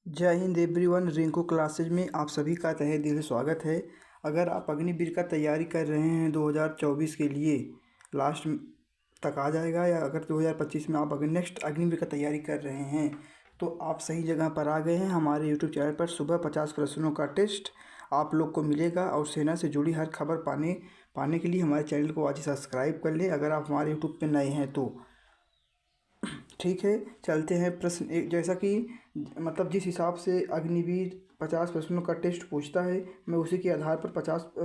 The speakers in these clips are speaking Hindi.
जय हिंद एवरीवन। रिंकू क्लासेज में आप सभी का तहे दिल से स्वागत है। अगर आप अग्निवीर का तैयारी कर रहे हैं 2024 के लिए, लास्ट तक आ जाएगा, या अगर 2025 में आप अगर नेक्स्ट अग्निवीर का तैयारी कर रहे हैं तो आप सही जगह पर आ गए हैं। हमारे यूट्यूब चैनल पर सुबह 50 प्रश्नों का टेस्ट आप लोग को मिलेगा, और सेना से जुड़ी हर खबर पाने के लिए हमारे चैनल को आज ही सब्सक्राइब कर लें अगर आप हमारे यूट्यूब पर नए हैं तो। ठीक है, चलते हैं प्रश्न एक। जैसा कि मतलब जिस हिसाब से अग्निवीर 50 प्रश्नों का टेस्ट पूछता है, मैं उसी के आधार पर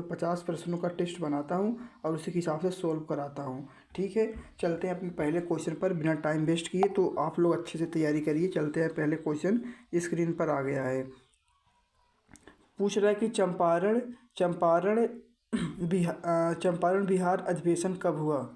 50 प्रश्नों का टेस्ट बनाता हूँ और उसी के हिसाब से सोल्व कराता हूँ। ठीक है, चलते हैं अपने पहले क्वेश्चन पर बिना टाइम वेस्ट किए। तो आप लोग अच्छे से तैयारी करिए। चलते हैं, पहले क्वेश्चन स्क्रीन पर आ गया है। पूछ रहा है कि चंपारण बिहार अधिवेशन कब हुआ।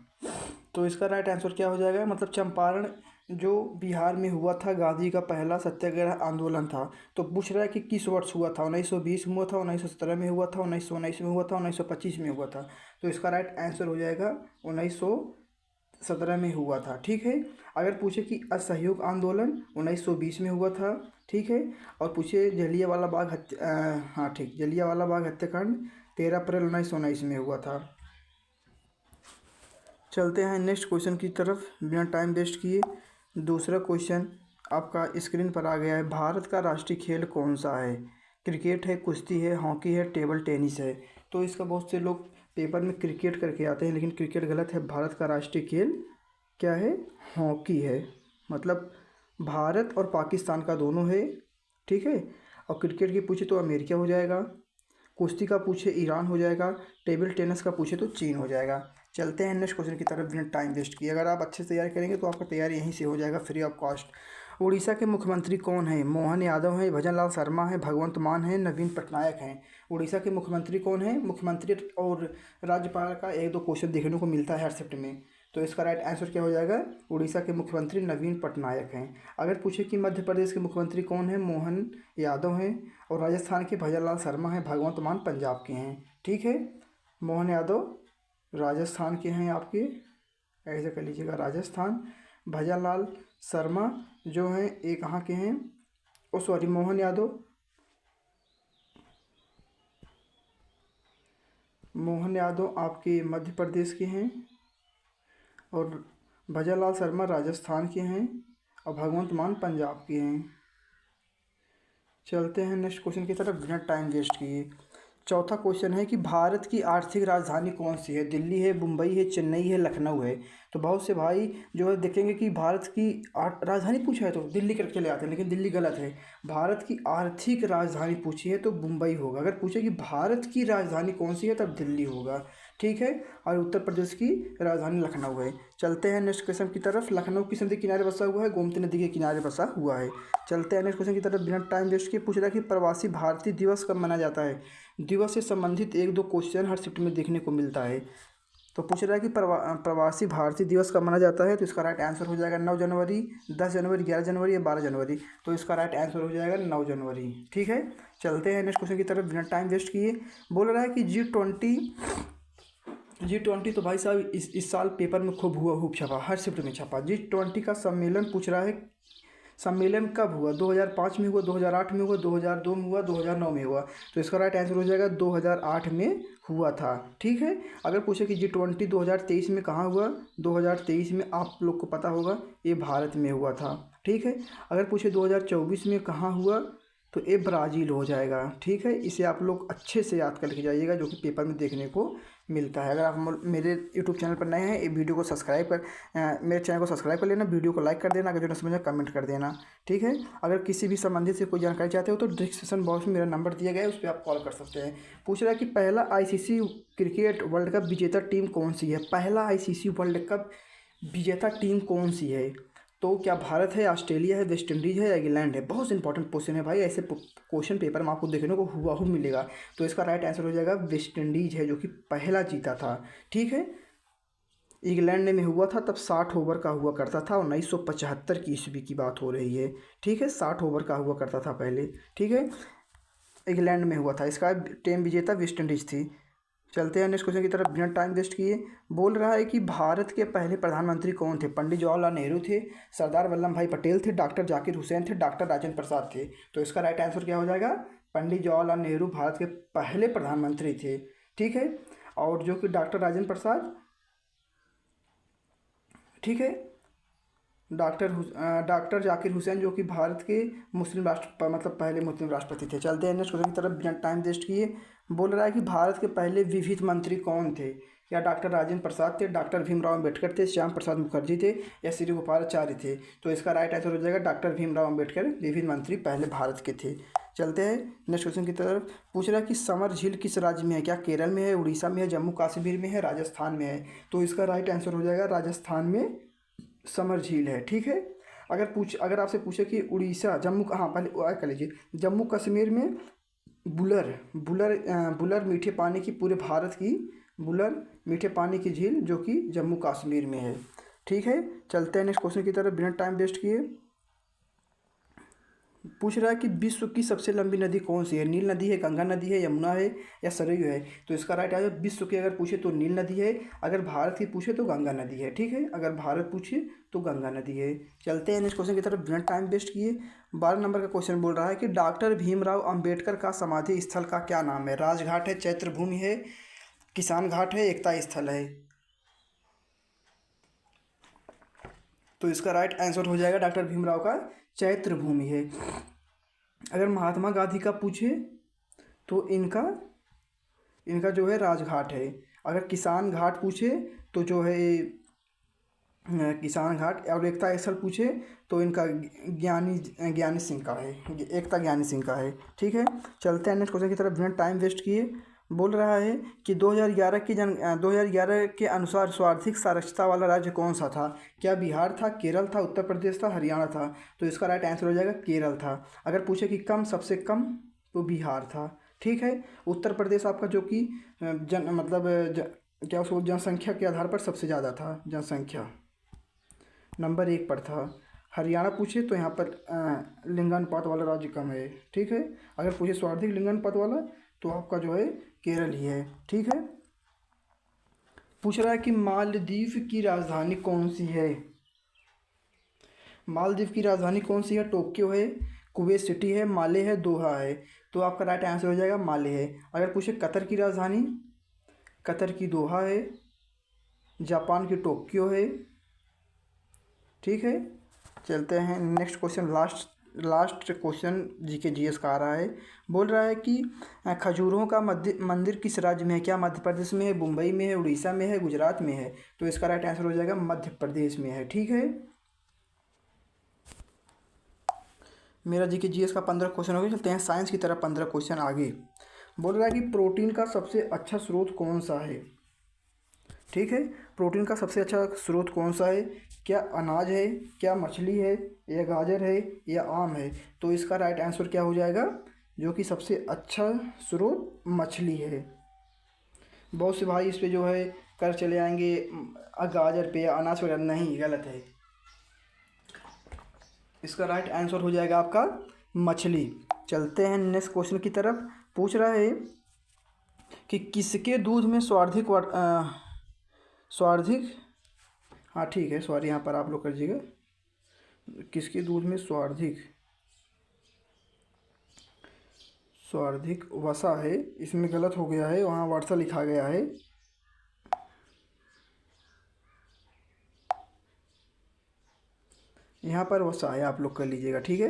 तो इसका राइट आंसर क्या हो जाएगा, मतलब चंपारण जो बिहार में हुआ था, गांधी का पहला सत्याग्रह आंदोलन था। तो पूछ रहा है कि किस वर्ष हुआ था। 1920 में हुआ था, 1917 में हुआ था, 1919 में हुआ था, 1925 में हुआ था। तो इसका राइट आंसर हो जाएगा 1917 में हुआ था। ठीक है, अगर पूछे कि असहयोग आंदोलन 1920 में हुआ था। ठीक है, और पूछे जलियांवाला बाग हाँ ठीक, जलियांवाला बाग हत्याकांड 13 अप्रैल 1919 में हुआ था। चलते हैं नेक्स्ट क्वेश्चन की तरफ बिना टाइम वेस्ट किए। दूसरा क्वेश्चन आपका स्क्रीन पर आ गया है। भारत का राष्ट्रीय खेल कौन सा है। क्रिकेट है, कुश्ती है, हॉकी है, टेबल टेनिस है। तो इसका बहुत से लोग पेपर में क्रिकेट करके आते हैं, लेकिन क्रिकेट गलत है। भारत का राष्ट्रीय खेल क्या है, हॉकी है। मतलब भारत और पाकिस्तान का दोनों है। ठीक है, और क्रिकेट की पूछे तो अमेरिका हो जाएगा, कुश्ती का पूछे ईरान हो जाएगा, टेबल टेनिस का पूछे तो चीन हो जाएगा। चलते हैं नेक्स्ट क्वेश्चन की तरफ बिना टाइम वेस्ट किए। अगर आप अच्छे से तैयारी करेंगे तो आपका तैयारी यहीं से हो जाएगा फ्री ऑफ कॉस्ट। उड़ीसा के मुख्यमंत्री कौन है। मोहन यादव हैं, भजन लाल शर्मा है, भगवंत मान है, नवीन पटनायक हैं। उड़ीसा के मुख्यमंत्री कौन है। मुख्यमंत्री और राज्यपाल का एक दो क्वेश्चन देखने को मिलता है हर शिफ्ट में। तो इसका राइट आंसर क्या हो जाएगा, उड़ीसा के मुख्यमंत्री नवीन पटनायक हैं। अगर पूछे कि मध्य प्रदेश के मुख्यमंत्री कौन है, मोहन यादव हैं, और राजस्थान के भजन लाल शर्मा हैं, भगवंत मान पंजाब के हैं। ठीक है, मोहन यादव राजस्थान के हैं आपके, ऐसे कर लीजिएगा राजस्थान। भजन लाल शर्मा जो हैं ये कहाँ के हैं, ओ सॉरी, मोहन यादव आपके मध्य प्रदेश के हैं, और भजन लाल शर्मा राजस्थान के हैं, और भगवंत मान पंजाब के हैं। चलते हैं नेक्स्ट क्वेश्चन की तरफ बिना टाइम वेस्ट किए। चौथा क्वेश्चन है कि भारत की आर्थिक राजधानी कौन सी है। दिल्ली है, मुंबई है, चेन्नई है, लखनऊ है। तो बहुत से भाई जो है देखेंगे कि भारत की राजधानी पूछा है तो दिल्ली करके चले आते हैं, लेकिन दिल्ली गलत है। भारत की आर्थिक राजधानी पूछी है तो मुंबई होगा। अगर पूछे कि भारत की राजधानी कौन सी है तब दिल्ली होगा। ठीक है, और उत्तर प्रदेश की राजधानी लखनऊ है। चलते हैं नेक्स्ट क्वेश्चन की तरफ। लखनऊ किस नदी के किनारे बसा हुआ है, गोमती नदी के किनारे बसा हुआ है। चलते हैं नेक्स्ट क्वेश्चन की तरफ बिना टाइम वेस्ट किए। पूछ रहा है कि प्रवासी भारतीय दिवस कब मनाया जाता है। दिवस से संबंधित एक दो क्वेश्चन हर शिफ्ट में देखने को मिलता है। तो पूछ रहा है कि प्रवासी भारतीय दिवस कब मनाया जाता है। तो इसका राइट आंसर हो जाएगा 9 जनवरी, 10 जनवरी, 11 जनवरी या 12 जनवरी। तो इसका राइट आंसर हो जाएगा 9 जनवरी। ठीक है, चलते हैं नेक्स्ट क्वेश्चन की तरफ बिना टाइम वेस्ट किए। बोल रहा है कि G20 तो भाई साहब इस साल पेपर में खूब छपा, हर शिफ्ट में छपा। G20 का सम्मेलन पूछ रहा है, सम्मेलन कब हुआ। 2005 में हुआ, 2008 में हुआ, 2002 में हुआ, 2009 में हुआ। तो इसका राइट आंसर हो जाएगा 2008 में हुआ था। ठीक है, अगर पूछे कि G20 2023 में कहाँ हुआ, 2023 में आप लोग को पता होगा ये भारत में हुआ था। ठीक है, अगर पूछे 2024 में कहाँ हुआ तो ये ब्राज़ील हो जाएगा। ठीक है, इसे आप लोग अच्छे से याद करके जाइएगा, जो कि पेपर में देखने को मिलता है। अगर आप मेरे यूट्यूब चैनल पर नए हैं, ये वीडियो को सब्सक्राइब कर मेरे चैनल को सब्सक्राइब कर लेना, वीडियो को लाइक कर देना, अगर जो न समझे कमेंट कर देना। ठीक है, अगर किसी भी संबंधित से कोई जानकारी चाहते हो तो डिस्क्रिप्शन बॉक्स में मेरा नंबर दिया गया है, उस पर आप कॉल कर सकते हैं। पूछ रहा है कि पहला ICC क्रिकेट वर्ल्ड कप विजेता टीम कौन सी है। पहला ICC वर्ल्ड कप विजेता टीम कौन सी है। तो क्या भारत है, ऑस्ट्रेलिया है, वेस्ट इंडीज़ है, या इंग्लैंड है। बहुत इंपॉर्टेंट क्वेश्चन है भाई, ऐसे क्वेश्चन पेपर में आपको देखने को हुआ मिलेगा। तो इसका राइट आंसर हो जाएगा वेस्ट इंडीज़ है, जो कि पहला जीता था। ठीक है, इंग्लैंड में हुआ था तब 60 ओवर का हुआ करता था, 1975 की ईस्वी की बात हो रही है। ठीक है, 60 ओवर का हुआ करता था पहले। ठीक है, इंग्लैंड में हुआ था। इसका टीम विजेता वेस्ट इंडीज़ थी। चलते हैं नेक्स्ट क्वेश्चन की तरफ बिना टाइम वेस्ट किए। बोल रहा है कि भारत के पहले प्रधानमंत्री कौन थे? पंडित जवाहरलाल नेहरू थे, सरदार वल्लभ भाई पटेल थे, डॉक्टर जाकिर हुसैन थे, डॉक्टर राजेंद्र प्रसाद थे। तो इसका राइट आंसर क्या हो जाएगा? पंडित जवाहरलाल नेहरू भारत के पहले प्रधानमंत्री थे। ठीक है, और जो कि डॉक्टर राजेंद्र प्रसाद, ठीक है, डॉक्टर जाकिर हुसैन जो कि भारत के मुस्लिम राष्ट्र मतलब पहले मुस्लिम राष्ट्रपति थे। चलते हैं नेक्स्ट क्वेश्चन की तरफ बिना टाइम वेस्ट किए। बोल रहा है कि भारत के पहले विविध मंत्री कौन थे? क्या डॉक्टर राजेंद्र प्रसाद थे, डॉक्टर भीमराव अम्बेडकर थे, श्याम प्रसाद मुखर्जी थे, या श्री गोपालाचार्य थे? तो इसका राइट आंसर हो जाएगा डॉक्टर भीमराव अम्बेडकर विविध मंत्री पहले भारत के थे। चलते हैं नेक्स्ट क्वेश्चन की तरफ। पूछ रहा है कि समर झील किस राज्य में है? क्या केरल में है, उड़ीसा में है, जम्मू कश्मीर में है, राजस्थान में है? तो इसका राइट आंसर हो जाएगा राजस्थान में समर झील है। ठीक है, अगर आपसे पूछे कि उड़ीसा, जम्मू, हाँ पहले कर लीजिए, जम्मू कश्मीर में बुलर बुलर बुलर मीठे पानी की, पूरे भारत की बुलर मीठे पानी की झील जो कि जम्मू कश्मीर में है। ठीक है, चलते हैं नेक्स्ट क्वेश्चन की तरफ बिना टाइम वेस्ट किए। पूछ रहा है कि विश्व की सबसे लंबी नदी कौन सी है? नील नदी है, गंगा नदी है, यमुना है, या सरयू है? तो इसका राइट आंसर, विश्व की अगर पूछे तो नील नदी है, अगर भारत की पूछे तो गंगा नदी है। ठीक है, अगर भारत पूछे तो गंगा नदी है। चलते हैं नेक्स्ट क्वेश्चन की तरफ बिना टाइम वेस्ट किए। 12 नंबर का क्वेश्चन बोल रहा है कि डॉक्टर भीमराव अम्बेडकर का समाधि स्थल का क्या नाम है? राजघाट है, चैत्र भूमि है, किसान घाट है, एकता स्थल है? तो इसका राइट आंसर हो जाएगा डॉक्टर भीमराव का चैत्र भूमि है। अगर महात्मा गांधी का पूछे तो इनका इनका जो है राजघाट है। अगर किसान घाट पूछे तो जो है किसान घाट, और एकता स्थल पूछे तो इनका ज्ञानी सिंह का है, एकता ज्ञानी सिंह का है। ठीक है, चलते हैं नेक्स्ट क्वेश्चन की तरफ बिना टाइम वेस्ट किए। बोल रहा है कि 2011 के अनुसार सर्वाधिक साक्षरता वाला राज्य कौन सा था? क्या बिहार था, केरल था, उत्तर प्रदेश था, हरियाणा था? तो इसका राइट आंसर हो जाएगा केरल था। अगर पूछे कि कम, सबसे कम, तो बिहार था। ठीक है, उत्तर प्रदेश आपका जो कि क्या उसको जनसंख्या के आधार पर सबसे ज़्यादा था, जनसंख्या नंबर 1 पर था। हरियाणा पूछे तो यहाँ पर लिंगानुपात वाला राज्य कम है। ठीक है, अगर पूछे सर्वाधिक लिंगानुपात वाला तो आपका जो है केरल ही है। ठीक है, पूछ रहा है कि मालदीव की राजधानी कौन सी है? मालदीव की राजधानी कौन सी है? टोक्यो है, कुवैत सिटी है, माले है, दोहा है? तो आपका राइट आंसर हो जाएगा माले है। अगर पूछे कतर की राजधानी, कतर की दोहा है, जापान की टोक्यो है। ठीक है, चलते हैं next question, last question GK GS का आ रहा है। बोल रहा है कि खजूरों का मंदिर किस राज्य में है? क्या मध्य प्रदेश में है, मुंबई में है, उड़ीसा में है, गुजरात में है? तो इसका राइट आंसर हो जाएगा मध्य प्रदेश में है। ठीक है, मेरा जीके जीएस का 15 क्वेश्चन हो गया। चलते हैं साइंस की तरफ 15 क्वेश्चन आगे। बोल रहा है कि प्रोटीन का सबसे अच्छा स्रोत कौन सा है? ठीक है, प्रोटीन का सबसे अच्छा स्रोत कौन सा है? क्या अनाज है, क्या मछली है, या गाजर है, या आम है? तो इसका राइट आंसर क्या हो जाएगा? जो कि सबसे अच्छा स्रोत मछली है। बहुत से भाई इस पे जो है कर चले आएंगे गाजर पे या अनाज वगैरह, नहीं, गलत है। इसका राइट आंसर हो जाएगा आपका मछली। चलते हैं नेक्स्ट क्वेश्चन की तरफ। पूछ रहा है कि किसके दूध में स्वार्धिक, हाँ ठीक है, सॉरी यहाँ पर आप लोग कर दीजिएगा, किसके दूध में स्वार्धिक वसा है? इसमें गलत हो गया है, वहाँ वर्षा लिखा गया है। यहाँ पर वसा है, आप लोग कर लीजिएगा। ठीक है,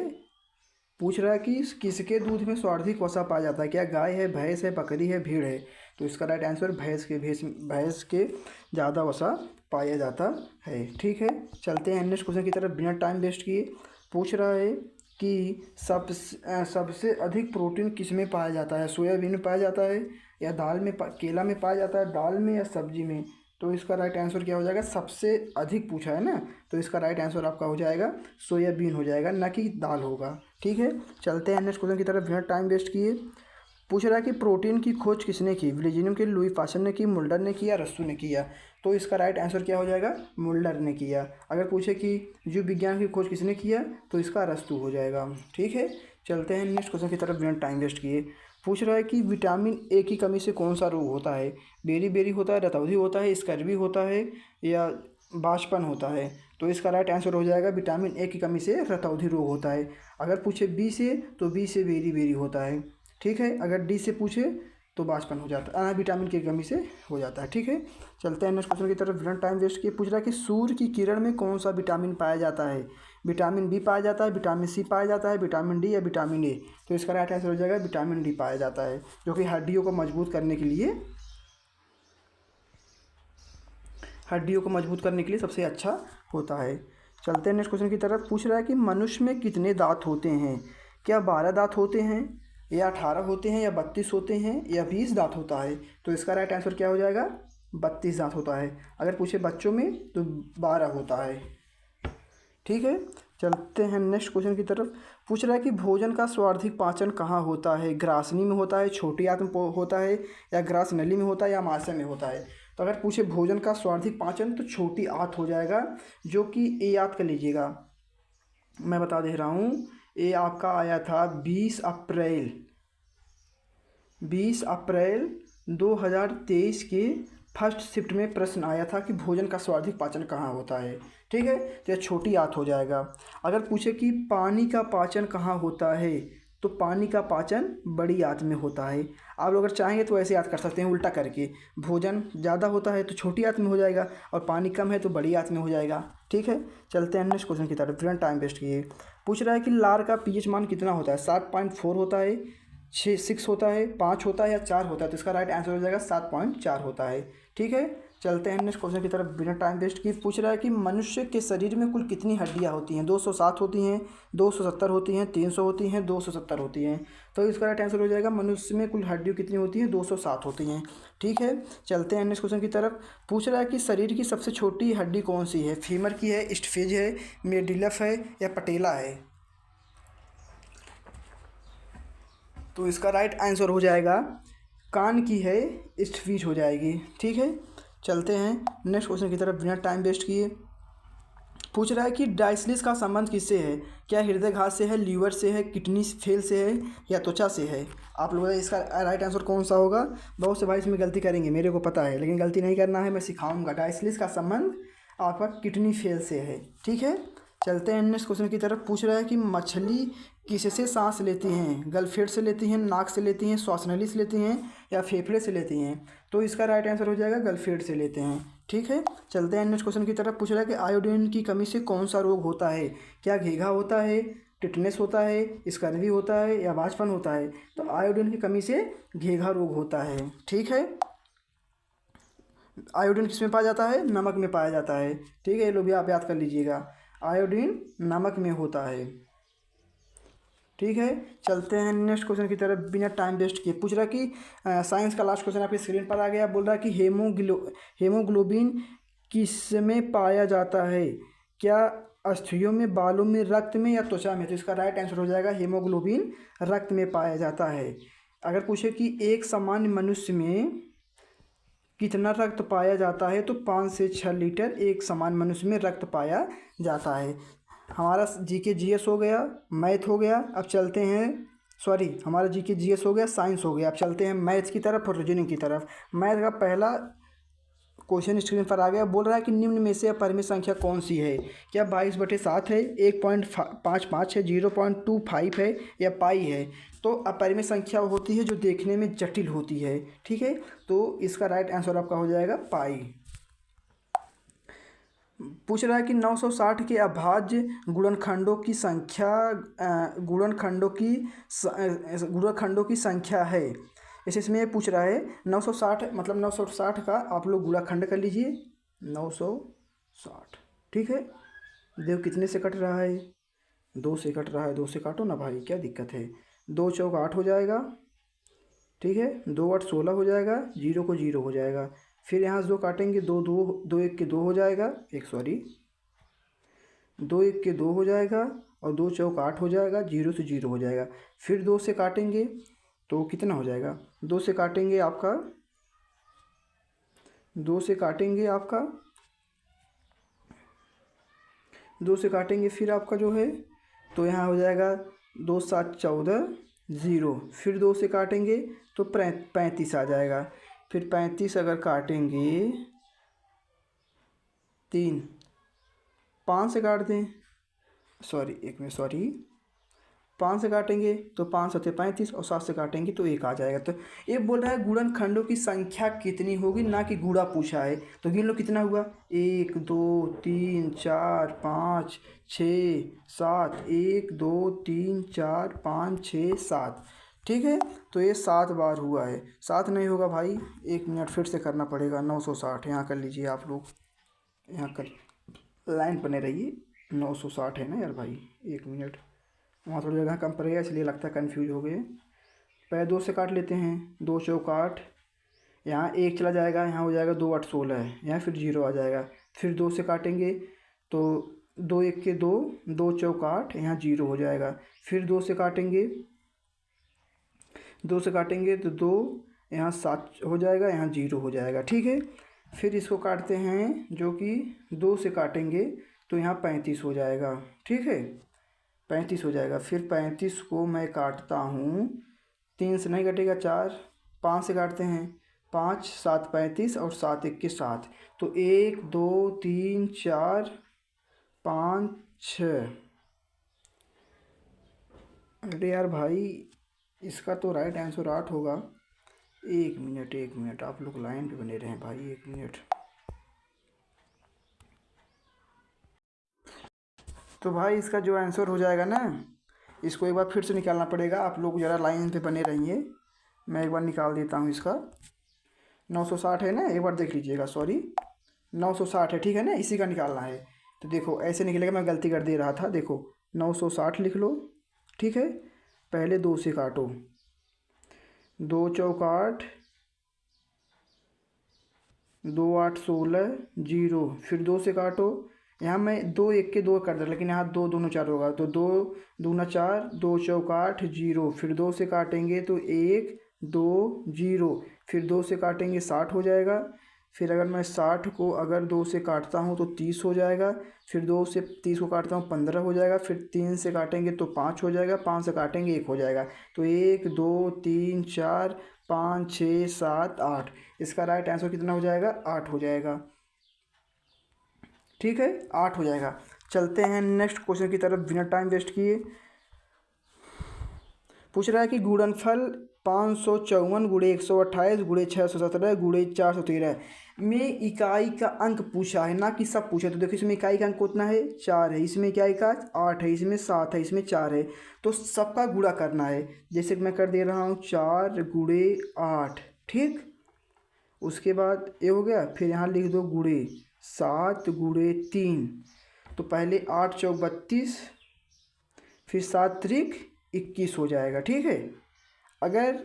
पूछ रहा है कि किसके दूध में स्वार्धिक वसा पाया जाता है? क्या गाय है, भैंस है, बकरी है, भीड़ है? तो इसका राइट आंसर भैंस के ज़्यादा वसा पाया जाता है। ठीक है, चलते हैं नेक्स्ट क्वेश्चन की तरफ बिना टाइम वेस्ट किए। पूछ रहा है कि सबसे अधिक प्रोटीन किस में पाया जाता है? सोयाबीन में पाया जाता है, या दाल में, केला में पाया जाता है, दाल में, या सब्जी में? तो इसका राइट आंसर क्या हो जाएगा? सबसे अधिक पूछा है ना, तो इसका राइट आंसर आपका हो जाएगा सोयाबीन हो जाएगा, ना कि दाल होगा। ठीक है, चलते हैं नेक्स्ट क्वेश्चन की तरफ बिना टाइम वेस्ट किए। पूछ रहा है कि प्रोटीन की खोज किसने की? विलियम के लुई पास्चर ने की, मुल्डर ने किया, रस्सू ने किया? तो इसका राइट आंसर क्या हो जाएगा? मुल्डर ने किया। अगर पूछे कि जीव विज्ञान की खोज किसने किया, तो इसका रस्तू हो जाएगा। ठीक है, चलते हैं नेक्स्ट क्वेश्चन की तरफ बिना टाइम वेस्ट किए। पूछ रहा है कि विटामिन ए की कमी से कौन सा रोग होता है। बेरी होता है, रतौंधी होता है, स्कर्वी होता है या बांझपन होता है। तो इसका राइट आंसर हो जाएगा विटामिन ए की कमी से रतौंधी रोग होता है। अगर पूछे बी से तो बी से बेरी होता है। ठीक है, अगर डी से पूछे तो बांझपन हो जाता है, विटामिन की कमी से हो जाता है। ठीक है, चलते हैं नेक्स्ट क्वेश्चन की तरफ, बिना टाइम वेस्ट किए। पूछ रहा है कि सूर्य की किरण में कौन सा विटामिन पाया जाता है। विटामिन बी पाया जाता है, विटामिन सी पाया जाता है, विटामिन डी या विटामिन ए। तो इसका राइट आंसर हो जाएगा विटामिन डी पाया जाता है, जो कि हड्डियों को मजबूत करने के लिए सबसे अच्छा होता है। चलते हैं नेक्स्ट क्वेश्चन की तरफ। पूछ रहा है कि मनुष्य में कितने दांत होते हैं। क्या 12 दांत होते हैं या 18 होते हैं या 32 होते हैं या 20 दांत होता है। तो इसका राइट आंसर क्या हो जाएगा, 32 दांत होता है। अगर पूछे बच्चों में तो 12 होता है। ठीक है, चलते हैं नेक्स्ट क्वेश्चन की तरफ। पूछ रहा है कि भोजन का सर्वाधिक पाचन कहाँ होता है। ग्रासनी में होता है, छोटी आंत में होता है या ग्रास नली में होता है या आमाशय में होता है। तो अगर पूछे भोजन का सर्वाधिक पाचन तो छोटी आंत हो जाएगा, जो कि ए आंत का लीजिएगा। मैं बता दे रहा हूँ, ये आपका आया था 20 अप्रैल 2023 के फर्स्ट शिफ्ट में प्रश्न आया था कि भोजन का सर्वाधिक पाचन कहाँ होता है। ठीक है, तो यह छोटी आंत हो जाएगा। अगर पूछे कि पानी का पाचन कहाँ होता है, तो पानी का पाचन बड़ी आंत में होता है। आप लोग अगर चाहेंगे तो ऐसे याद कर सकते हैं उल्टा करके, भोजन ज़्यादा होता है तो छोटी आंत में हो जाएगा और पानी कम है तो बड़ी आंत में हो जाएगा। ठीक है, चलते हैं नेक्स्ट क्वेश्चन की तरफ, बिना टाइम वेस्ट किए। पूछ रहा है कि लार का पीएच मान कितना होता है। 7.4 होता है, 6 होता है, 5 होता है या 4 होता है। तो इसका राइट आंसर हो जाएगा 7.4 होता है। ठीक है, चलते हैं नेक्स्ट क्वेश्चन की तरफ, बिना टाइम वेस्ट किए। पूछ रहा है कि मनुष्य के शरीर में कुल कितनी हड्डियां होती हैं। 207 होती हैं, 270 होती हैं, 300 होती हैं, 270 होती हैं। तो इसका राइट आंसर हो जाएगा मनुष्य में कुल हड्डियां कितनी होती हैं, 207 होती हैं। ठीक है, चलते हैं नेक्स्ट क्वेश्चन की तरफ। पूछ रहा है कि शरीर की सबसे छोटी हड्डी कौन सी है। फीमर की है, स्टफेज है, मेडिलफ है या पटेला है। तो इसका राइट आंसर हो जाएगा कान की है, स्टफीज हो जाएगी। ठीक है, चलते हैं नेक्स्ट क्वेश्चन की तरफ, बिना टाइम वेस्ट किए। पूछ रहा है कि डायस्लिस का संबंध किससे है। क्या हृदय घात से है, लीवर से है, किडनी फेल से है या त्वचा से है। आप लोगों का इसका राइट आंसर कौन सा होगा। बहुत से भाई इसमें गलती करेंगे, मेरे को पता है, लेकिन गलती नहीं करना है, मैं सिखाऊंगा। डायस्लिस का संबंध आपका किडनी फेल से है। ठीक है, चलते हैं नेक्स्ट क्वेश्चन की तरफ। पूछ रहा है कि मछली किससे सांस लेती हैं। गलफेट से लेती हैं, नाक से लेती हैं, श्वासनली से लेती हैं या फेफड़े से लेती हैं। तो इसका राइट आंसर हो जाएगा गलफेट से लेते हैं। ठीक है, चलते हैं नेक्स्ट क्वेश्चन की तरफ। पूछ रहा है कि आयोडीन की कमी से कौन सा रोग होता है। क्या घेघा होता है, टिटनेस होता है, स्कर्वी होता है या बांझपन होता है। तो आयोडीन की कमी से घेघा रोग होता है। ठीक है, आयोडीन किस में पाया जाता है, नमक में पाया जाता है। ठीक है, ये लोग भी आप याद कर लीजिएगा, आयोडीन नमक में होता है। ठीक है, चलते हैं नेक्स्ट क्वेश्चन की तरफ, बिना टाइम वेस्ट किए। पूछ रहा है कि साइंस का लास्ट क्वेश्चन आपकी स्क्रीन पर आ गया। बोल रहा है कि हेमोग्लोबिन किस में पाया जाता है। क्या अस्थियों में, बालों में, रक्त में या त्वचा में। तो इसका राइट आंसर हो जाएगा हेमोग्लोबिन रक्त में पाया जाता है। अगर पूछे कि एक सामान्य मनुष्य में कितना रक्त पाया जाता है, तो 5 से 6 लीटर एक समान मनुष्य में रक्त पाया जाता है। हमारा जीके जीएस हो गया, मैथ हो गया। अब चलते हैं, सॉरी, हमारा जीके जीएस हो गया, साइंस हो गया। अब चलते हैं मैथ्स की तरफ और रीजनिंग की तरफ। मैथ का पहला क्वेश्चन स्क्रीन पर आ गया। बोल रहा है कि निम्न में से अपरिमेय संख्या कौन सी है। क्या 22/7 है, 1.55 है, 0.25 है या पाई है। तो अपरिमेय संख्या होती है जो देखने में जटिल होती है। ठीक है, तो इसका राइट आंसर आपका हो जाएगा पाई। पूछ रहा है कि 960 के अभाज्य गुणनखंडों की संख्या गुणनखंडों की संख्या है। इसमें पूछ रहा है 960 मतलब 960 का आप लोग गुणाखंड कर लीजिए, 960। ठीक है, देखो कितने से कट रहा है, 2 से कट रहा है। 2 से काटो ना भाई, क्या दिक्कत है। 2 चौक 8 हो जाएगा। ठीक है, 2 8 16 हो जाएगा, 0 को 0 हो जाएगा। फिर यहाँ 2 काटेंगे, 2 1 के 2 हो जाएगा, 2 1 के 2 हो जाएगा और 2 चौक 8 हो जाएगा, 0 से 0 हो जाएगा। फिर 2 से काटेंगे तो कितना हो जाएगा, 2 से काटेंगे आपका 2 से काटेंगे आपका 2 से काटेंगे फिर आपका जो है, तो यहाँ हो जाएगा 2 7 14 ज़ीरो, फिर 2 से काटेंगे तो 35 आ जाएगा। फिर 35 अगर काटेंगे 3, 5 से काट दें, सॉरी 1 मिनट सॉरी, 5 से काटेंगे तो 5 सत्ते 35 और 7 से काटेंगे तो 1 आ जाएगा। तो ये बोल रहा है गुणनखंडों की संख्या कितनी होगी, ना कि गुणा पूछा है। तो गिन लो कितना हुआ, 1 2 3 4 5 6 7, 1 2 3 4 5 6 7, ठीक है। तो ये 7 बार हुआ है। 7 नहीं होगा भाई, 1 मिनट फिर से करना पड़ेगा। 960 यहाँ कर लीजिए आप लोग, यहाँ कर लाइन बने रहिए। 960 है ना यार भाई, 1 मिनट, वहाँ थोड़ी जगह कम पड़ेगा इसलिए लगता है कन्फ्यूज हो गए। पहले 2 से काट लेते हैं, 2 चौक 8, यहाँ 1 चला जाएगा, यहाँ हो जाएगा 2 8 16 है, यहाँ फिर 0 आ जाएगा। फिर 2 से काटेंगे तो 2 1 के 2, 2 चौक 8, यहाँ 0 हो जाएगा। फिर 2 से काटेंगे, 2 से काटेंगे तो 2, यहाँ 7 हो जाएगा, यहाँ 0 हो जाएगा, ठीक है। फिर इसको काटते हैं, जो कि 2 से काटेंगे तो यहाँ 35 हो जाएगा, ठीक है, 35 हो जाएगा। फिर 35 को मैं काटता हूँ, 3 से नहीं कटेगा, 4, 5 से काटते हैं, 5 7 35 और 7 1 के 7, तो 1 2 3 4 5 6। अरे यार भाई, इसका तो राइट आंसर 8 होगा। 1 मिनट आप लोग लाइन पे बने रहें भाई, 1 मिनट। तो भाई इसका जो आंसर हो जाएगा ना, इसको एक बार फिर से निकालना पड़ेगा। आप लोग ज़रा लाइन पे बने रहिए, मैं एक बार निकाल देता हूँ इसका। 960 है ना, एक बार देख लीजिएगा, सॉरी 960 है, ठीक है ना, इसी का निकालना है। तो देखो ऐसे निकलेगा, मैं गलती कर दे रहा था, देखो 960 लिख लो, ठीक है। पहले 2 से काटो, 2 चौक 8, 2 8 16 0, फिर 2 से काटो, यहाँ मैं 2 1 के 2 कर दे, लेकिन यहाँ 2 दूना 4 होगा, तो 2 दूना 4, 2 चौक 8 0, फिर 2 से काटेंगे तो 1 2 0, फिर 2 से काटेंगे 60 हो जाएगा। फिर अगर मैं 60 को अगर 2 से काटता हूँ तो 30 हो जाएगा। फिर 2 से 30 को काटता हूँ 15 हो जाएगा। फिर 3 से काटेंगे तो 5 हो जाएगा, 5 से काटेंगे 1 हो जाएगा। तो 1 2 3 4 5 6 7 8, इसका राइट आंसर कितना हो जाएगा, 8 हो जाएगा, ठीक है, 8 हो जाएगा। चलते हैं नेक्स्ट क्वेश्चन की तरफ बिना टाइम वेस्ट किए। पूछ रहा है कि गुणनफल 554 गुणे 128 गुणे 617 गुणे 413 में इकाई का अंक पूछा है, ना कि सब पूछा। तो देखो इसमें इकाई का अंक कितना है, 4 है, इसमें इकाई का 8 है, इसमें 7 है, इसमें 4 है, तो सबका गुणा करना है। जैसे मैं कर दे रहा हूँ 4 गुणे 8, ठीक। उसके बाद ये हो गया, फिर यहाँ लिख दो गुणे 7 गुणे 3। तो पहले 8 चौक 32, फिर 7 त्रिक 21 हो जाएगा, ठीक है। अगर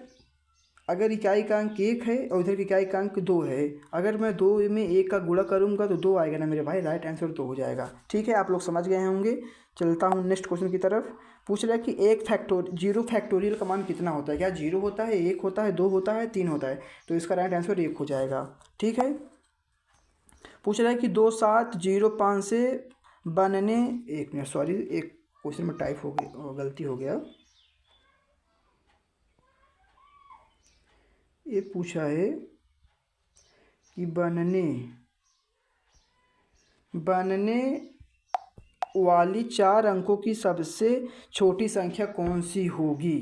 अगर इकाई का अंक 1 है और इधर की इकाई का अंक 2 है, अगर मैं 2 में 1 का गुणा करूँगा तो 2 आएगा ना मेरे भाई, राइट आंसर 2 हो जाएगा, ठीक है। आप लोग समझ गए होंगे। चलता हूँ नेक्स्ट क्वेश्चन की तरफ। पूछ रहा है कि 0 फैक्टोरियल का मान कितना होता है, क्या 0 होता है, 1 होता है, 2 होता है, 3 होता है। तो इसका राइट आंसर 1 हो जाएगा, ठीक है। पूछ रहा है कि 2705 से बनने, 1 मिनट सॉरी, एक क्वेश्चन में टाइप हो गया, गलती हो गया। ये पूछा है कि बनने वाली 4 अंकों की सबसे छोटी संख्या कौन सी होगी।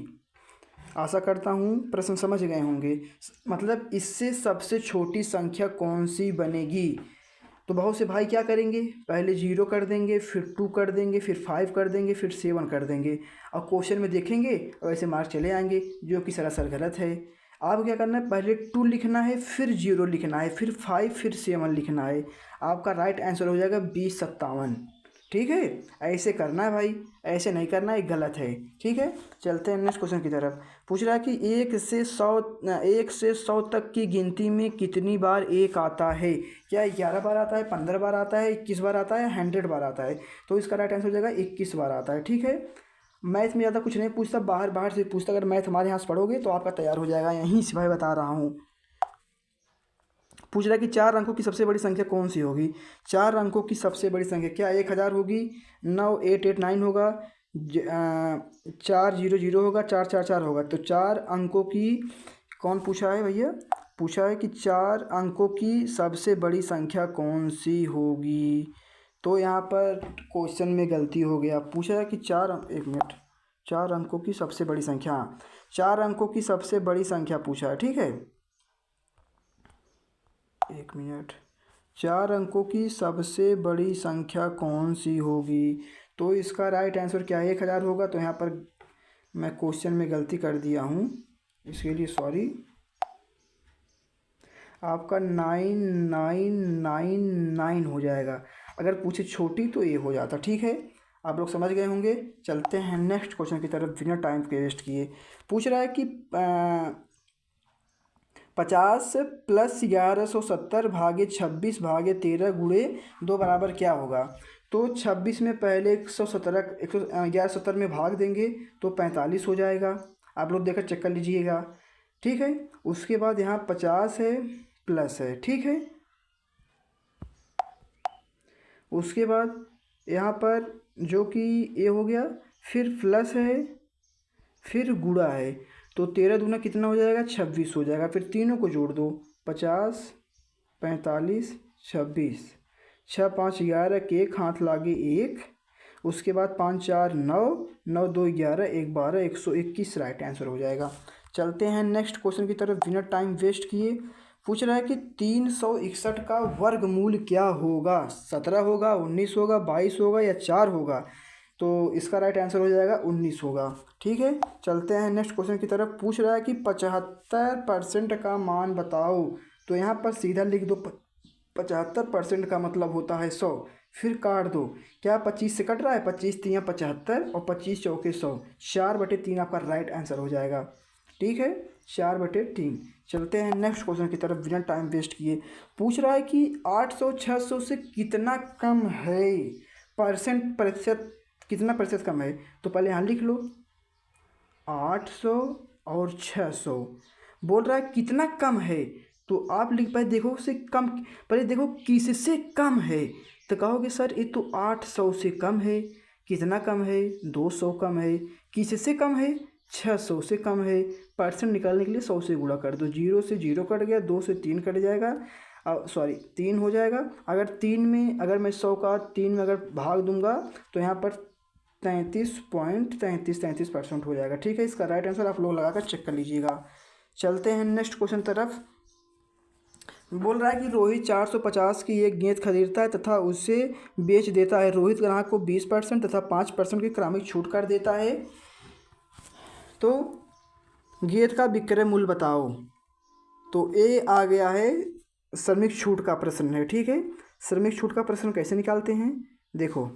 आशा करता हूँ प्रश्न समझ गए होंगे, मतलब इससे सबसे छोटी संख्या कौन सी बनेगी। तो बहुत से भाई क्या करेंगे, पहले 0 कर देंगे, फिर 2 कर देंगे, फिर 5 कर देंगे, फिर 7 कर देंगे, और क्वेश्चन में देखेंगे और ऐसे मार्क चले आएंगे, जो कि सरासर गलत है। आपको क्या करना है, पहले 2 लिखना है, फिर 0 लिखना है, फिर 5, फिर 7 लिखना है। आपका राइट आंसर हो जाएगा 2057, ठीक है। ऐसे करना है भाई, ऐसे नहीं करना है, गलत है, ठीक है। चलते हैं नेक्स्ट क्वेश्चन की तरफ। पूछ रहा है कि 1 से 100 तक की गिनती में कितनी बार 1 आता है। क्या 11 बार आता है, 15 बार आता है, 21 बार आता है, 100 बार आता है। तो इसका राइट आंसर हो जाएगा 21 बार आता है, ठीक है। मैथ में ज़्यादा कुछ नहीं पूछता, बाहर बाहर से पूछता। अगर मैथ हमारे यहाँ से पढ़ोगे तो आपका तैयार हो जाएगा, यहीं से भाई बता रहा हूँ। पूछ रहा है कि 4 अंकों की सबसे बड़ी संख्या कौन सी होगी। 4 अंकों की सबसे बड़ी संख्या क्या 1000 होगी, 9889 होगा, चार जीरो जीरो होगा, चार चार चार होगा, तो चार अंकों की कौन पूछा है भैया? पूछा है कि चार अंकों की सबसे बड़ी संख्या कौन सी होगी। तो यहाँ पर क्वेश्चन में गलती हो गया। पूछा है कि एक मिनट, चार अंकों की सबसे बड़ी संख्या, हाँ, चार अंकों की सबसे बड़ी संख्या पूछा है, ठीक है। एक मिनट, चार अंकों की सबसे बड़ी संख्या कौन सी होगी? तो इसका राइट आंसर क्या है? 1000 होगा। तो यहाँ पर मैं क्वेश्चन में गलती कर दिया हूँ, इसके लिए सॉरी। आपका 9999 हो जाएगा। अगर पूछे छोटी तो ये हो जाता, ठीक है। आप लोग समझ गए होंगे। चलते हैं नेक्स्ट क्वेश्चन की तरफ बिना टाइम के वेस्ट किए। पूछ रहा है कि 50 प्लस 1170 भागे 26 भागे 13 गुणे 2 बराबर क्या होगा? तो 26 में पहले 117 1170 में भाग देंगे तो 45 हो जाएगा। आप लोग देखकर चेक कर लीजिएगा, ठीक है। उसके बाद यहाँ 50 है प्लस है, ठीक है। उसके बाद यहाँ पर जो कि ये हो गया, फिर प्लस है, फिर गुणा है, तो 13 दूना कितना हो जाएगा? 26 हो जाएगा। फिर तीनों को जोड़ दो, 50 45 26, 6 5 11 के एक हाथ लागे एक, उसके बाद 5 4 9, 9 2 11, 1 12, 121 राइट आंसर हो जाएगा। चलते हैं नेक्स्ट क्वेश्चन की तरफ बिना टाइम वेस्ट किए। पूछ रहा है कि 361 का वर्गमूल क्या होगा? 17 होगा, 19 होगा, 22 होगा या 4 होगा? तो इसका राइट आंसर हो जाएगा 19 होगा, ठीक है। चलते हैं नेक्स्ट क्वेश्चन की तरफ। पूछ रहा है कि 75% का मान बताओ। तो यहाँ पर सीधा लिख दो, 75% का मतलब होता है 100। फिर काट दो, क्या 25 से कट रहा है? 25 3 75 और 25 चौके 100, 4/3 आपका राइट आंसर हो जाएगा, ठीक है, 4/3। चलते हैं नेक्स्ट क्वेश्चन की तरफ बिना टाइम वेस्ट किए। पूछ रहा है कि 800 600 से कितना कम है? प्रतिशत कितना प्रतिशत कम है? तो पहले यहाँ लिख लो, 800 और 600 बोल रहा है कितना कम है। तो आप लिख पाए, देखो उससे कम, पहले देखो किससे कम है। तो कहोगे सर ये तो 800 से कम है। कितना कम है? 200 कम है। किससे कम है? 600 से कम है। परसेंट निकालने के लिए 100 से गुणा कर दो, 0 से 0 कट गया, 2 से 3 कट जाएगा, सॉरी 3 हो जाएगा। अगर मैं 100 का 3 में अगर भाग दूंगा तो यहाँ पर 33.33% हो जाएगा, ठीक है। इसका राइट आंसर आप लोग लगाकर चेक कर लीजिएगा। चलते हैं नेक्स्ट क्वेश्चन तरफ। बोल रहा है कि रोहित 450 की एक गेंद खरीदता है तथा उसे बेच देता है। रोहित ग्राहक को 20% तथा 5% की क्रमिक छूट कर देता है। तो गेंद का विक्रय मूल्य बताओ। तो ये आ गया है श्रमिक छूट का प्रश्न है, ठीक है। श्रमिक छूट का प्रश्न कैसे निकालते हैं? देखो,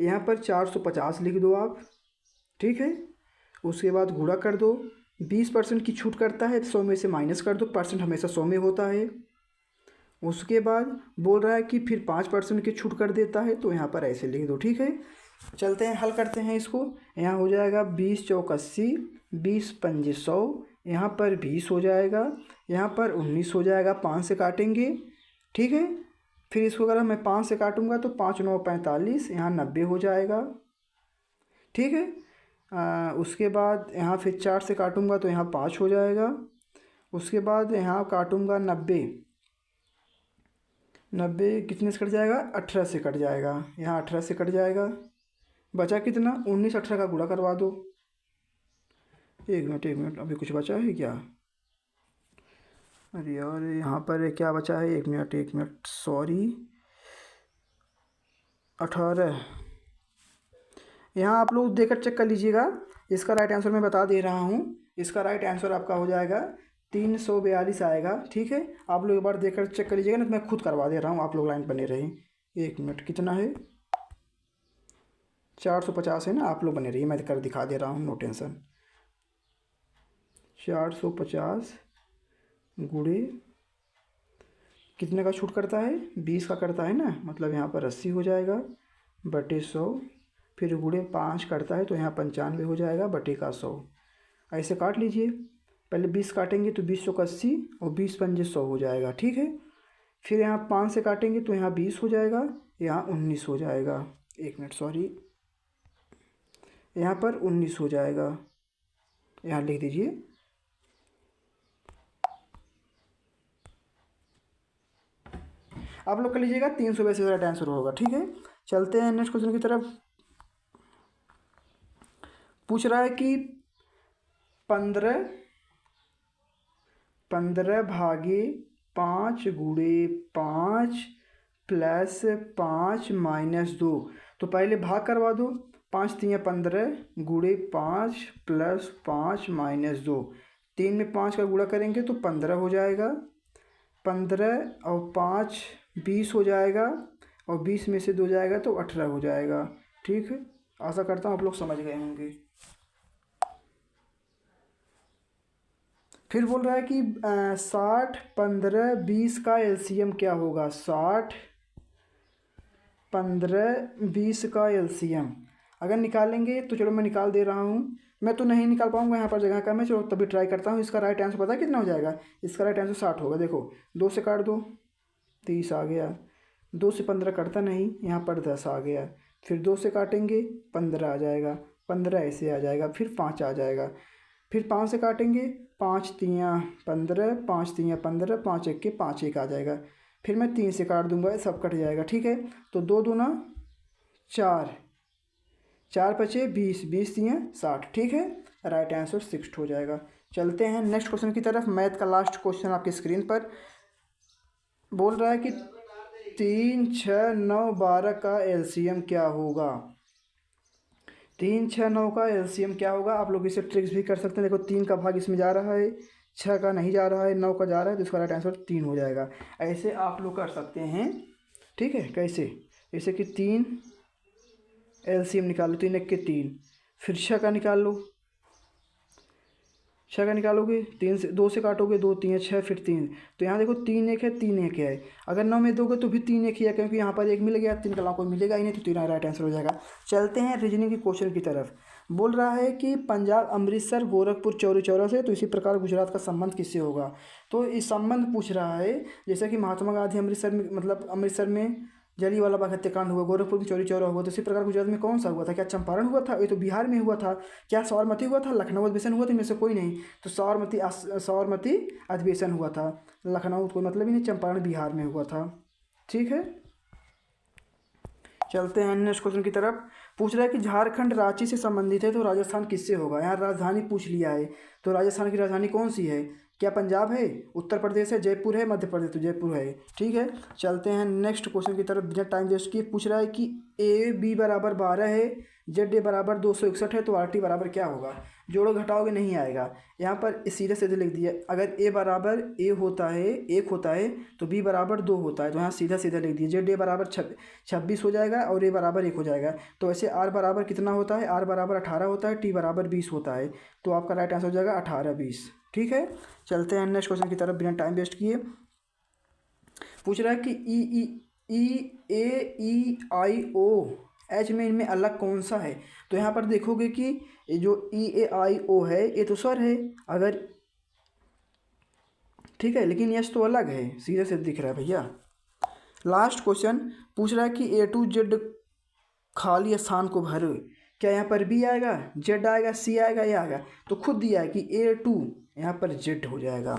यहाँ पर 450 लिख दो आप, ठीक है। उसके बाद गुणा कर दो, 20% की छूट करता है, 100 में से माइनस कर दो, परसेंट हमेशा 100 में होता है। उसके बाद बोल रहा है कि फिर 5% की छूट कर देता है, तो यहाँ पर ऐसे लिख दो, ठीक है। चलते हैं हल करते हैं इसको। यहाँ हो जाएगा 20 चौक 80, 20 पंजे 100, यहाँ पर 20 हो जाएगा, यहाँ पर 19 हो जाएगा, 5 से काटेंगे, ठीक है। फिर इसको अगर मैं 5 से काटूंगा तो 5 9 45, यहाँ 90 हो जाएगा, ठीक है। उसके बाद यहाँ फिर 4 से काटूंगा तो यहाँ 5 हो जाएगा। उसके बाद यहाँ काटूंगा 90, 90 कितने से कट जाएगा? 18 से कट जाएगा, यहाँ 18 से कट जाएगा। बचा कितना? 19 18 का गुणा करवा दो। एक मिनट, अभी कुछ बचा है क्या? अरे यार यहाँ पर क्या बचा है? एक मिनट सॉरी, 18। यहाँ आप लोग देखकर चेक कर लीजिएगा। इसका राइट आंसर मैं बता दे रहा हूँ। इसका राइट आंसर आपका हो जाएगा 342 आएगा, ठीक है। आप लोग एक बार देखकर चेक कर लीजिएगा, ना तो मैं खुद करवा दे रहा हूँ, आप लोग लाइन बने रहें। एक मिनट, कितना है? 450 है ना, आप लोग बने रहिए, मैं कर दिखा दे रहा हूँ, नो टेंशन। 450 गुणे कितने का छूट करता है? 20 का करता है ना, मतलब यहाँ पर 80 हो जाएगा बटे 100, फिर गुणे 5 करता है तो यहाँ 95 हो जाएगा बटे का 100। ऐसे काट लीजिए, पहले 20 काटेंगे तो 20 चौक 80 और 20 पंजे 100 हो जाएगा, ठीक है। फिर यहाँ 5 से काटेंगे तो यहाँ 20 हो जाएगा, यहाँ 19 हो जाएगा। एक मिनट सॉरी, यहाँ पर 19 हो जाएगा, यहाँ लिख दीजिए। आप लोग कर लीजिएगा, 300 वैसे राइट आंसर होगा। ठीक है, चलते हैं नेक्स्ट क्वेश्चन की तरफ। पूछ रहा है कि 15 भागे 5 गुणे 5 प्लस 5 माइनस 2। तो पहले भाग करवा दो, 5 3 15 गुणे 5 प्लस 5 माइनस 2। 3 में 5 का गुणा करेंगे तो 15 हो जाएगा, 15 और 5 20 हो जाएगा, और 20 में से 2 जाएगा तो 18 हो जाएगा। ठीक है, आशा करता हूँ आप लोग समझ गए होंगे। फिर बोल रहा है कि 60 15 20 का एलसीएम क्या होगा। 60 15 20 का एलसीएम अगर निकालेंगे तो चलो मैं निकाल दे रहा हूँ। मैं तो नहीं निकाल पाऊंगा, यहाँ पर जगह कम है, चलो तभी ट्राई करता हूँ। इसका राइट आंसर पता है कितना हो जाएगा? इसका राइट आंसर 60 होगा। देखो 2 से काट दो, 30 आ गया। 2 से 15 कटता नहीं, यहाँ पर 10 आ गया। फिर 2 से काटेंगे 15 आ जाएगा, 15 ऐसे आ जाएगा, फिर 5 आ जाएगा। फिर 5 से काटेंगे, 5 3 15, 5 3 15, 5 1 के 5 1 आ जाएगा। फिर मैं 3 से काट दूंगा, सब कट जाएगा। ठीक है, तो 2 दूना 4, 4 बचे 20, 20 3 60। ठीक है, राइट आंसर 60 हो जाएगा। चलते हैं नेक्स्ट क्वेश्चन की तरफ। मैथ का लास्ट क्वेश्चन आपकी स्क्रीन पर बोल रहा है कि 3 6 9 12 का एलसीएम क्या होगा। 3 6 9 का एलसीएम क्या होगा? आप लोग इसे ट्रिक्स भी कर सकते हैं। देखो 3 का भाग इसमें जा रहा है, 6 का नहीं जा रहा है, 9 का जा रहा है, तो इसका राइट आंसर 3 हो जाएगा। ऐसे आप लोग कर सकते हैं। ठीक है, कैसे? जैसे कि 3 एलसीएम निकालो, 3 1 के 3, फिर 6 का निकाल लो, 6 का निकालोगे, 3 से 2 से काटोगे, 2 3 6, फिर 3। तो यहाँ देखो 3 1 है, 3 1 है। अगर 9 में दोगे तो भी 3 1 ही है, क्योंकि यहाँ पर 1 मिल गया, 3 का अलावा कोई मिलेगा ही नहीं, तो 3 राइट आंसर हो जाएगा। चलते हैं रीजनिंग के क्वेश्चन की तरफ। बोल रहा है कि पंजाब अमृतसर गोरखपुर चौरी चौरा से, तो इसी प्रकार गुजरात का संबंध किससे होगा? तो इस संबंध पूछ रहा है, जैसे कि महात्मा गांधी अमृतसर में, मतलब अमृतसर में जलियांवाला बाग हत्याकांड हुआ, गोरखपुर में चौरी चौरा हुआ, तो इसी प्रकार गुजरात में कौन सा हुआ था? क्या चंपारण हुआ था? ये तो बिहार में हुआ था। क्या साबरमती हुआ था? लखनऊ अधिवेशन हुआ था? इनमें से कोई नहीं। तो साबरमती अधिवेशन हुआ था। लखनऊ कोई मतलब ही नहीं, चंपारण बिहार में हुआ था। ठीक है, चलते हैं नेक्स्ट क्वेश्चन की तरफ। पूछ रहा है कि झारखंड रांची से संबंधित है, तो राजस्थान किससे होगा? यहाँ राजधानी पूछ लिया है, तो राजस्थान की राजधानी कौन सी है? क्या पंजाब है, उत्तर प्रदेश है, जयपुर है, मध्य प्रदेश? तो जयपुर है। ठीक है, चलते हैं नेक्स्ट क्वेश्चन की तरफ बिना टाइम वेस्ट किए। पूछ रहा है कि ए बी बराबर 12 है, जेड ए बराबर 261 है, तो आर टी बराबर क्या होगा? जोड़ो घटाओगे नहीं आएगा। यहाँ पर सीधे सीधे लिख दिया, अगर ए बराबर ए होता है 1 होता है, तो बी बराबर 2 होता है, तो यहाँ सीधा सीधा लिख दिया। जेड ए बराबर 26 हो जाएगा, और ए बराबर 1 हो जाएगा। तो ऐसे आर बराबर कितना होता है? आर बराबर 18 होता है, टी बराबर 20 होता है, तो आपका राइट आंसर हो जाएगा 18 20। ठीक है, चलते हैं नेक्स्ट क्वेश्चन की तरफ बिना टाइम वेस्ट किए। पूछ रहा है कि EAEIO H में इनमें अलग कौन सा है? तो यहाँ पर देखोगे कि ये जो EAIO है, ये तो स्वर है, अगर ठीक है, लेकिन यश तो अलग है, सीधे से दिख रहा है भैया। लास्ट क्वेश्चन पूछ रहा है कि A to Z खाली स्थान को भरो। क्या यहाँ पर बी आएगा, जेड आएगा, सी आएगा, ये आएगा? तो खुद दिया है कि A2, यहाँ पर जेड हो जाएगा।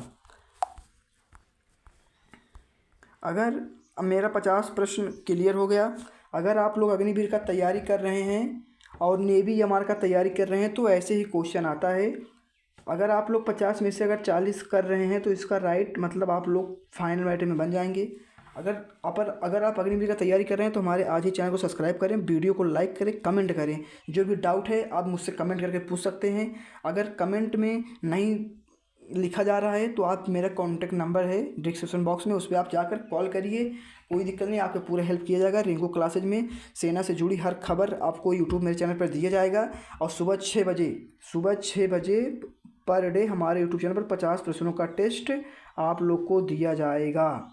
अगर मेरा 50 प्रश्न क्लियर हो गया। अगर आप लोग अग्निवीर का तैयारी कर रहे हैं और नेवी एमआर का तैयारी कर रहे हैं, तो ऐसे ही क्वेश्चन आता है। अगर आप लोग 50 में से अगर 40 कर रहे हैं, तो इसका राइट मतलब आप लोग फाइनल मेरिट में बन जाएंगे। अगर आप अग्निवीर का तैयारी कर रहे हैं, तो हमारे आज ही चैनल को सब्सक्राइब करें, वीडियो को लाइक करें, कमेंट करें। जो भी डाउट है आप मुझसे कमेंट करके पूछ सकते हैं। अगर कमेंट में नहीं लिखा जा रहा है, तो आप मेरा कॉन्टैक्ट नंबर है डिस्क्रिप्शन बॉक्स में, उस पर आप जाकर कॉल करिए, कोई दिक्कत नहीं, आपको पूरा हेल्प किया जाएगा। रिंकू क्लासेज में सेना से जुड़ी हर खबर आपको यूट्यूब मेरे चैनल पर दिया जाएगा। और सुबह 6 बजे पर डे हमारे यूट्यूब चैनल पर 50 प्रश्नों का टेस्ट आप लोग को दिया जाएगा।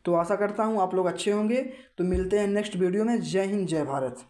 तो आशा करता हूँ आप लोग अच्छे होंगे। तो मिलते हैं नेक्स्ट वीडियो में। जय हिंद, जय भारत।